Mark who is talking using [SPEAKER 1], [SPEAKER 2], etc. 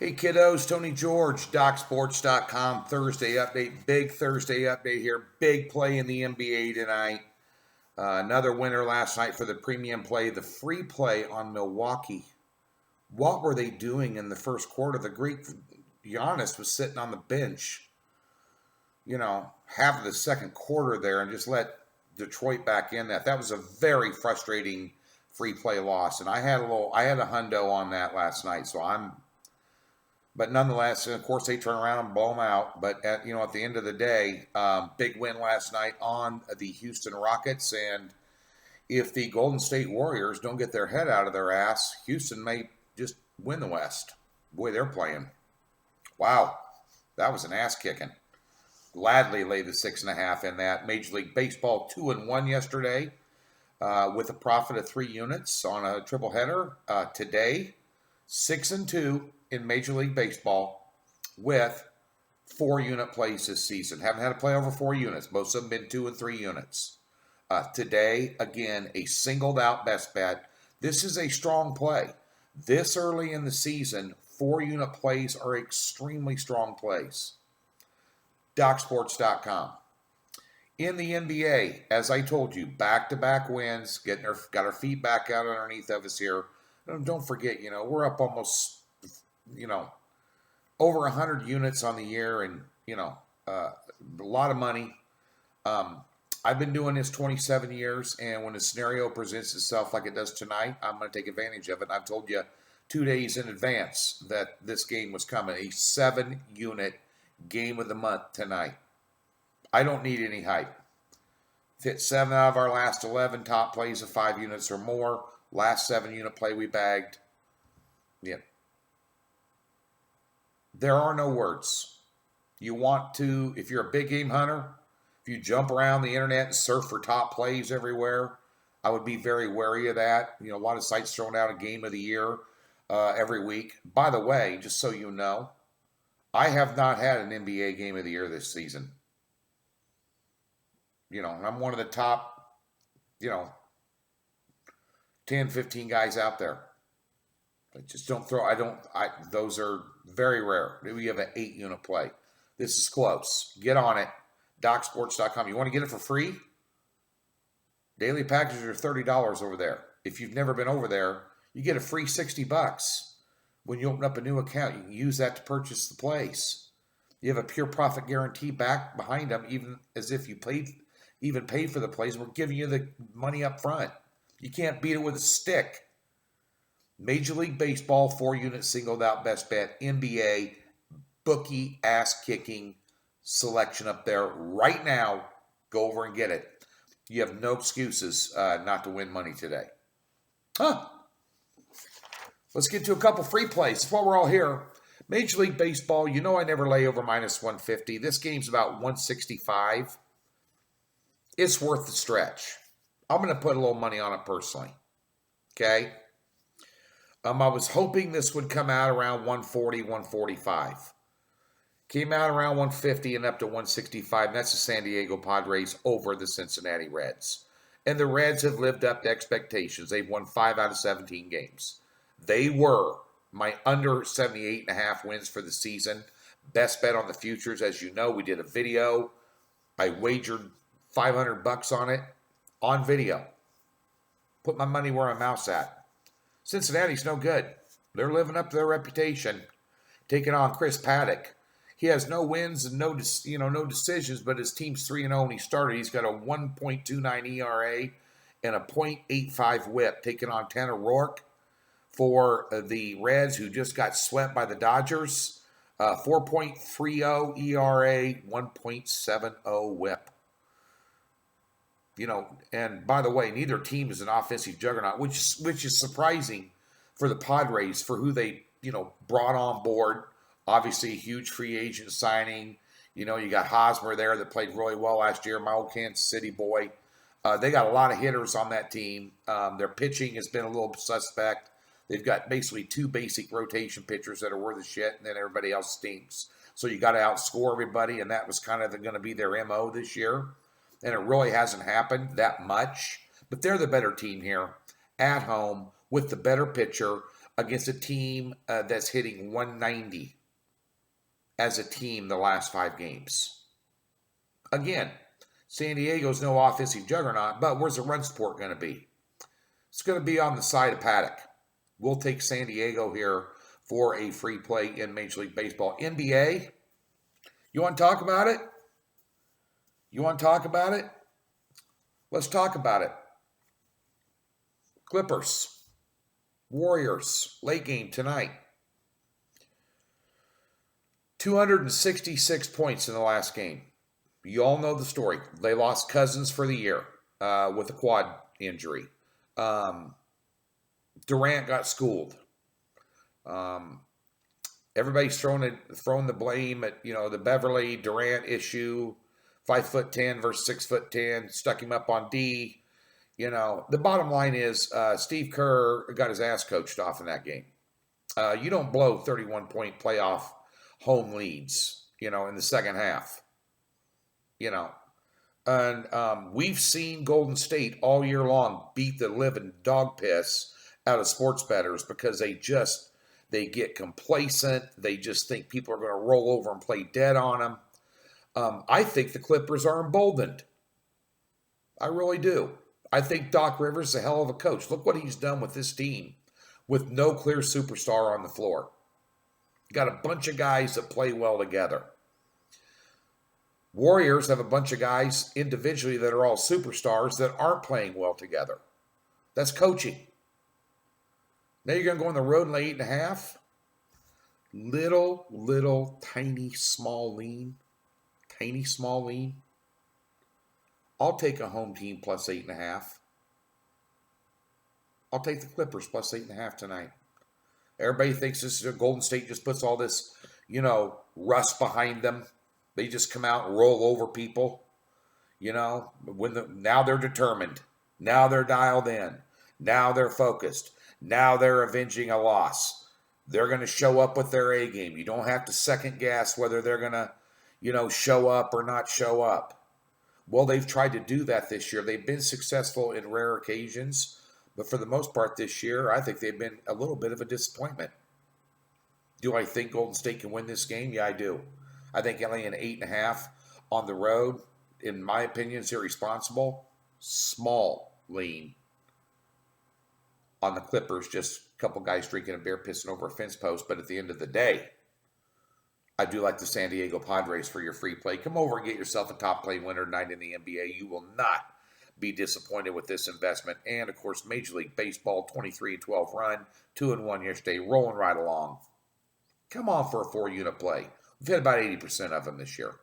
[SPEAKER 1] Hey kiddos, Tony George, DocSports.com, Thursday update, big Thursday update here, big play in the NBA tonight. Another winner last night for the premium play, the free play on Milwaukee. What were they doing in the first quarter? The Greek Giannis was sitting on the bench, half of the second quarter there and just let Detroit back in that. That was a very frustrating free play loss. And I had a hundo on that last night, but nonetheless, of course, they turn around and blow them out. But at the end of the day, big win last night on the Houston Rockets. And if the Golden State Warriors don't get their head out of their ass, Houston may just win the West. Boy, they're playing. Wow, that was an ass kicking. Gladly laid the 6.5 in that. Major League Baseball 2-1 yesterday with a profit of 3 units on a triple header. Today, 6-2. In Major League Baseball with 4-unit plays this season. Haven't had a play over 4 units. Most of them been 2 and 3 units. Today, again, a singled out best bet. This is a strong play. This early in the season, 4-unit plays are extremely strong plays. DocSports.com. In the NBA, as I told you, back-to-back wins, got our feet back out underneath of us here. Don't forget, we're up almost over 100 units on the year and, a lot of money. I've been doing this 27 years, and when a scenario presents itself like it does tonight, I'm going to take advantage of it. I've told you 2 days in advance that this game was coming, a 7-unit game of the month tonight. I don't need any hype. Hit 7 out of our last 11 top plays of 5 units or more. Last 7-unit play we bagged. Yep. There are no words. You want to, if you're a big game hunter, if you jump around the internet and surf for top plays everywhere, I would be very wary of that. A lot of sites throwing out a game of the year every week. By the way, just so you know, I have not had an NBA game of the year this season. I'm one of the top, 10, 15 guys out there. I just don't throw, those are very rare. We have an 8-unit play. This is close. Get on it. DocSports.com. You want to get it for free? Daily packages are $30 over there. If you've never been over there, you get a free $60. When you open up a new account, you can use that to purchase the plays. You have a pure profit guarantee back behind them, even as if you paid for the plays. We're giving you the money up front. You can't beat it with a stick. Major League Baseball, 4-unit singled out best bet. NBA, bookie ass-kicking selection up there right now. Go over and get it. You have no excuses not to win money today. Let's get to a couple free plays. That's why we're all here. Major League Baseball, I never lay over minus 150. This game's about 165. It's worth the stretch. I'm going to put a little money on it personally. Okay? I was hoping this would come out around 140, 145. Came out around 150 and up to 165. And that's the San Diego Padres over the Cincinnati Reds. And the Reds have lived up to expectations. They've won 5 out of 17 games. They were my under 78.5 wins for the season. Best bet on the futures. As you know, we did a video. I wagered $500 on it on video. Put my money where my mouth's at. Cincinnati's no good. They're living up to their reputation. Taking on Chris Paddock. He has no wins and no decisions, but his team's 3-0 when he started. He's got a 1.29 ERA and a .85 whip. Taking on Tanner Roark for the Reds, who just got swept by the Dodgers. 4.30 ERA, 1.70 whip. And by the way, neither team is an offensive juggernaut, which is surprising for the Padres for who they, brought on board. Obviously, a huge free agent signing. You got Hosmer there that played really well last year, my old Kansas City boy. They got a lot of hitters on that team. Their pitching has been a little suspect. They've got basically 2 basic rotation pitchers that are worth of shit, and then everybody else stinks. So you got to outscore everybody, and that was kind of going to be their MO this year. And it really hasn't happened that much. But they're the better team here at home with the better pitcher. against a team that's hitting 190 as a team the last 5 games. Again, San Diego's no offensive juggernaut, but where's the run support going to be? It's going to be on the side of Paddock. We'll take San Diego here for a free play in Major League Baseball. NBA, you want to talk about it? You want to talk about it? Let's talk about it. Clippers, Warriors, late game tonight. 266 points in the last game. You all know the story. They lost Cousins for the year with a quad injury. Durant got schooled. Everybody's throwing the blame at the Beverly Durant issue. 5'10" versus 6'10", stuck him up on D. The bottom line is Steve Kerr got his ass coached off in that game. You don't blow 31-point playoff home leads, in the second half. And we've seen Golden State all year long beat the living dog piss out of sports bettors because they get complacent. They just think people are going to roll over and play dead on them. I think the Clippers are emboldened. I really do. I think Doc Rivers is a hell of a coach. Look what he's done with this team with no clear superstar on the floor. You got a bunch of guys that play well together. Warriors have a bunch of guys individually that are all superstars that aren't playing well together. That's coaching. Now you're going to go on the road and lay 8.5. Little, tiny, small lean. Tiny, small lean. I'll take a home team plus 8.5. I'll take the Clippers plus 8.5 tonight. Everybody thinks this is Golden State just puts all this, rust behind them. They just come out and roll over people. Now they're determined. Now they're dialed in. Now they're focused. Now they're avenging a loss. They're going to show up with their A game. You don't have to second guess whether they're going to, show up or not show up. Well, they've tried to do that this year. They've been successful in rare occasions, but for the most part this year, I think they've been a little bit of a disappointment. Do I think Golden State can win this game? Yeah, I do. I think laying 8.5 on the road, in my opinion, is irresponsible. Small lean on the Clippers, just a couple guys drinking a beer, pissing over a fence post. But at the end of the day, I do like the San Diego Padres for your free play. Come over and get yourself a top play winner tonight in the NBA. You will not be disappointed with this investment. And, of course, Major League Baseball, 23-12 run, 2-1 yesterday, rolling right along. Come on for a 4-unit play. We've had about 80% of them this year.